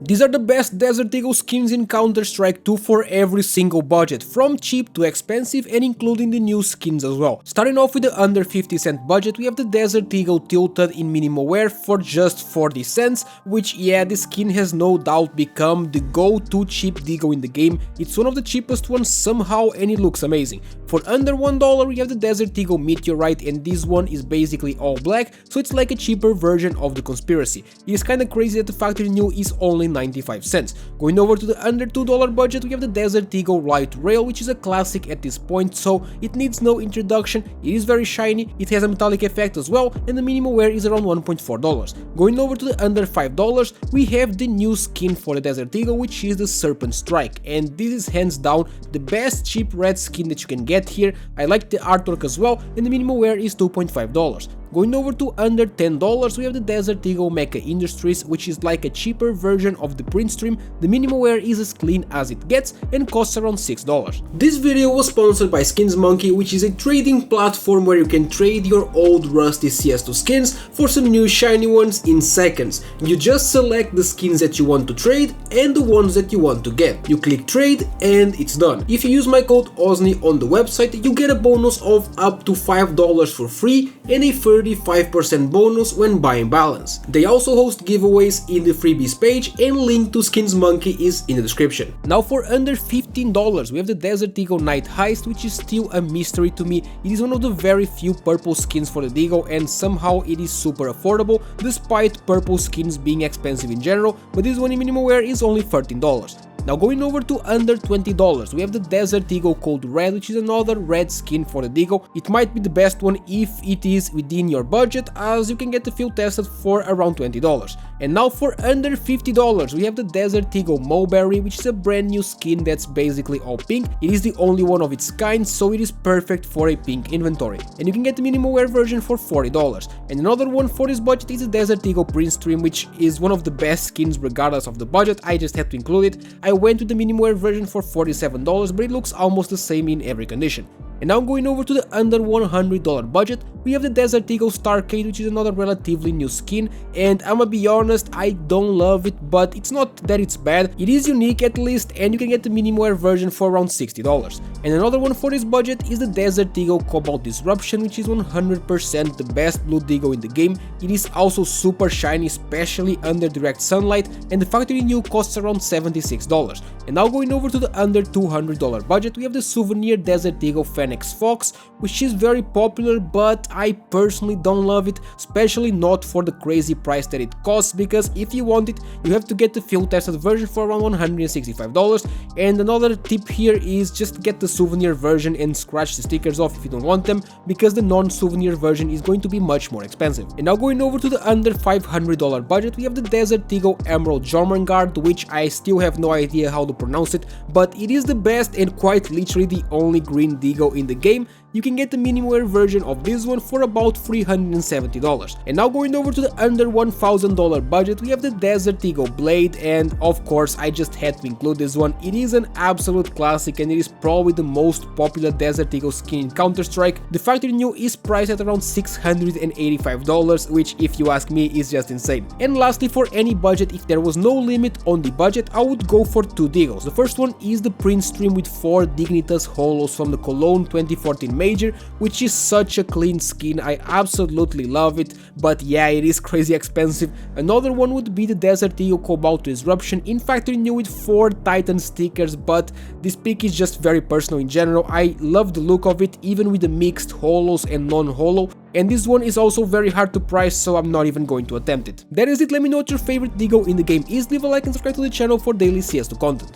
These are the best Desert Eagle skins in Counter-Strike 2 for every single budget, from cheap to expensive and including the new skins as well. Starting off with the under 50 cent budget, we have the Desert Eagle Tilted in minimal wear for just 40 cents, which yeah, this skin has no doubt become the go-to cheap deagle in the game. It's one of the cheapest ones somehow and it looks amazing. For under $1 we have the Desert Eagle Meteorite, and this one is basically all black, so it's like a cheaper version of the Conspiracy. It is kinda crazy that the factory new is only 95 cents. Going over to the under $2 budget, we have the Desert Eagle Light Rail, which is a classic at this point, so it needs no introduction. It is very shiny, it has a metallic effect as well, and the minimum wear is around $1.4. Going over to the under $5, we have the new skin for the Desert Eagle, which is the Serpent Strike, and this is hands down the best cheap red skin that you can get here. I like the artwork as well, and the minimum wear is $2.5. Going over to under $10, we have the Desert Eagle Mecha Industries, which is like a cheaper version of the print stream. The minimum wear is as clean as it gets and costs around $6. This video was sponsored by Skins Monkey, which is a trading platform where you can trade your old rusty CS2 skins for some new shiny ones in seconds. You just select the skins that you want to trade and the ones that you want to get. You click trade and it's done. If you use my code OZNI on the website, you get a bonus of up to $5 for free and a 35% bonus when buying balance. They also host giveaways in the freebies page, and link to Skins Monkey is in the description. Now for under $15 we have the Desert Eagle Night Heist, which is still a mystery to me. It is one of the very few purple skins for the Deagle, and somehow it is super affordable despite purple skins being expensive in general, but this one in minimum wear is only $13. Now going over to under $20, we have the Desert Eagle Cold Red, which is another red skin for the Deagle. It might be the best one if it is within your budget, as you can get the field tested for around $20. And now for under $50, we have the Desert Eagle Mulberry, which is a brand new skin that's basically all pink. It is the only one of its kind, so it is perfect for a pink inventory. And you can get the minimum wear version for $40. And another one for this budget is the Desert Eagle Print Stream, which is one of the best skins regardless of the budget. I just had to include it. I went with the minimum wear version for $47, but it looks almost the same in every condition. And now going over to the under $100 budget, we have the Desert Eagle Starcade, which is another relatively new skin, and I'ma be honest, I don't love it, but it's not that it's bad. It is unique at least, and you can get the minimum wear version for around $60. And another one for this budget is the Desert Eagle Cobalt Disruption, which is 100% the best blue Deagle in the game. It is also super shiny, especially under direct sunlight, and the factory new costs around $76. And now going over to the under $200 budget, we have the Souvenir Desert Eagle Fenix Fox, which is very popular, but I personally don't love it, especially not for the crazy price that it costs, because if you want it, you have to get the field tested version for around $165. And another tip here is just get the souvenir version and scratch the stickers off if you don't want them, because the non-souvenir version is going to be much more expensive. And now going over to the under $500 budget, we have the Desert Eagle Emerald Jormungand, which I still have no idea how to pronounce it, but it is the best and quite literally the only green Deagle in the game. You can get the minimum wear version of this one for about $370. And now going over to the under $1,000 budget, we have the Desert Eagle Blade, and of course I just had to include this one. It is an absolute classic, and it is probably the most popular Desert Eagle skin in Counter-Strike. The factory new is priced at around $685, which if you ask me is just insane. And lastly, for any budget, if there was no limit on the budget, I would go for two Deagles. The first one is the print stream with 4 Dignitas Holos from the Cologne 2014 Major, which is such a clean skin. I absolutely love it, but yeah, it is crazy expensive. Another one would be the Desert Eagle Cobalt Disruption in factory new with 4 Titan stickers, but this pick is just very personal in general. I love the look of it, even with the mixed holos and non-holo. And this one is also very hard to price, so I'm not even going to attempt it. That is it. Let me know what your favorite Deagle in the game is. Leave a like and subscribe to the channel for daily CS2 content.